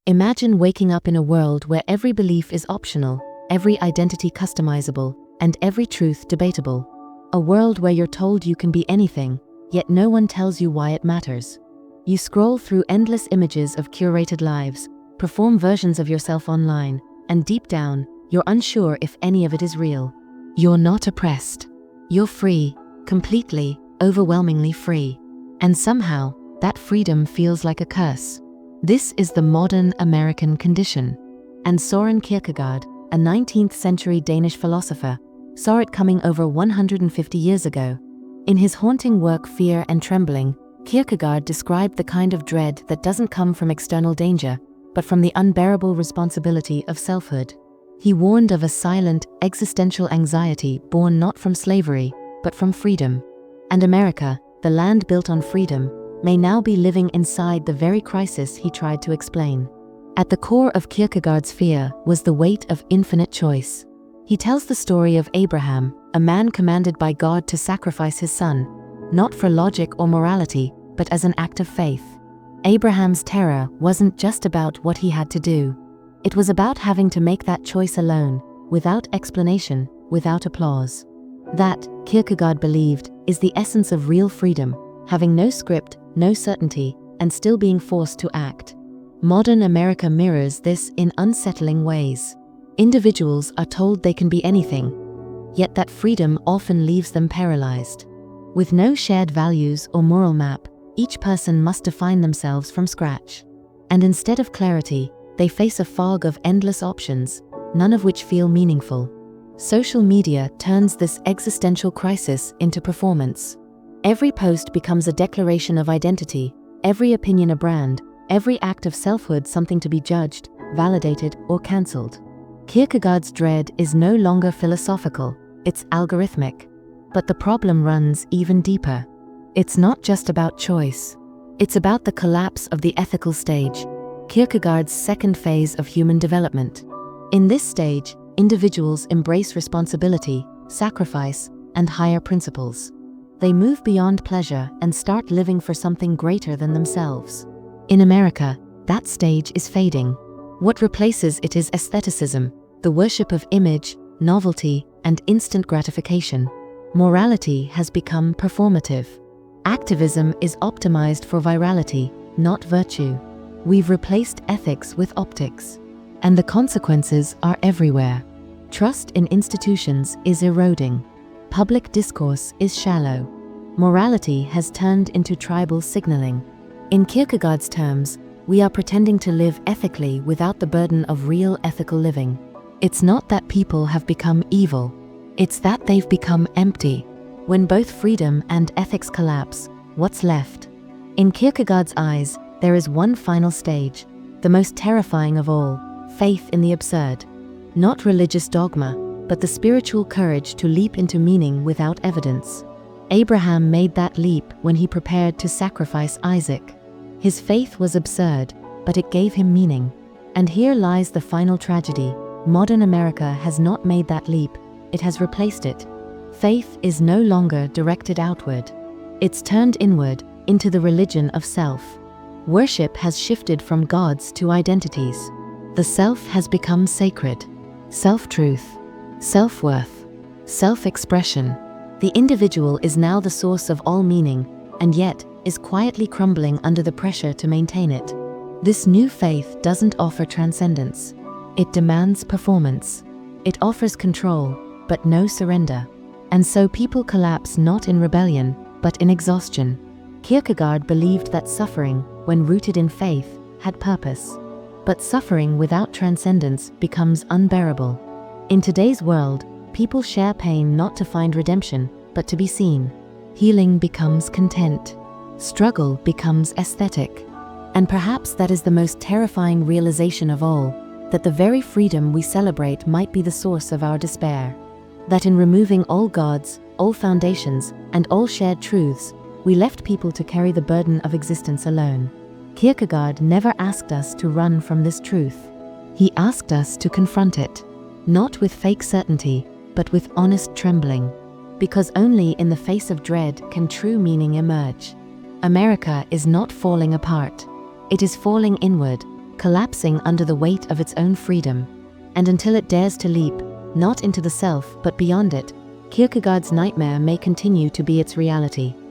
Imagine waking up in a world where every belief is optional, every identity customizable, and every truth debatable. A world where you're told you can be anything, yet no one tells you why it matters. You scroll through endless images of curated lives, perform versions of yourself online, and deep down, you're unsure if any of it is real. You're not oppressed. You're free, completely, overwhelmingly free. And somehow, that freedom feels like a curse. This is the modern American condition. And Søren Kierkegaard, a 19th century Danish philosopher, saw it coming over 150 years ago. In his haunting work Fear and Trembling, Kierkegaard described the kind of dread that doesn't come from external danger, but from the unbearable responsibility of selfhood. He warned of a silent, existential anxiety born not from slavery, but from freedom. And America, the land built on freedom, may now be living inside the very crisis he tried to explain. At the core of Kierkegaard's fear was the weight of infinite choice. He tells the story of Abraham, a man commanded by God to sacrifice his son, not for logic or morality, but as an act of faith. Abraham's terror wasn't just about what he had to do. It was about having to make that choice alone, without explanation, without applause. That, Kierkegaard believed, is the essence of real freedom, having no script, no certainty, and still being forced to act. Modern America mirrors this in unsettling ways. Individuals are told they can be anything, yet that freedom often leaves them paralyzed. With no shared values or moral map, each person must define themselves from scratch. And instead of clarity, they face a fog of endless options, none of which feel meaningful. Social media turns this existential crisis into performance. Every post becomes a declaration of identity, every opinion a brand, every act of selfhood something to be judged, validated, or cancelled. Kierkegaard's dread is no longer philosophical, it's algorithmic. But the problem runs even deeper. It's not just about choice. It's about the collapse of the ethical stage, Kierkegaard's second phase of human development. In this stage, individuals embrace responsibility, sacrifice, and higher principles. They move beyond pleasure and start living for something greater than themselves. In America, that stage is fading. What replaces it is aestheticism, the worship of image, novelty, and instant gratification. Morality has become performative. Activism is optimized for virality, not virtue. We've replaced ethics with optics. And the consequences are everywhere. Trust in institutions is eroding. Public discourse is shallow. Morality has turned into tribal signaling. In Kierkegaard's terms, we are pretending to live ethically without the burden of real ethical living. It's not that people have become evil. It's that they've become empty. When both freedom and ethics collapse, what's left? In Kierkegaard's eyes, there is one final stage, the most terrifying of all, faith in the absurd. Not religious dogma, but the spiritual courage to leap into meaning without evidence. Abraham made that leap when he prepared to sacrifice Isaac. His faith was absurd, but it gave him meaning. And here lies the final tragedy. Modern America has not made that leap, it has replaced it. Faith is no longer directed outward. It's turned inward, into the religion of self. Worship has shifted from gods to identities. The self has become sacred. Self-truth, self-worth, self-expression. The individual is now the source of all meaning, and yet is quietly crumbling under the pressure to maintain it. This new faith doesn't offer transcendence. It demands performance. It offers control, but no surrender. And so people collapse not in rebellion, but in exhaustion. Kierkegaard believed that suffering, when rooted in faith, had purpose. But suffering without transcendence becomes unbearable. In today's world, people share pain not to find redemption, but to be seen. Healing becomes content. Struggle becomes aesthetic. And perhaps that is the most terrifying realization of all, that the very freedom we celebrate might be the source of our despair. That in removing all gods, all foundations, and all shared truths, we left people to carry the burden of existence alone. Kierkegaard never asked us to run from this truth. He asked us to confront it, not with fake certainty, but with honest trembling. Because only in the face of dread can true meaning emerge. America is not falling apart. It is falling inward, collapsing under the weight of its own freedom. And until it dares to leap, not into the self but beyond it, Kierkegaard's nightmare may continue to be its reality.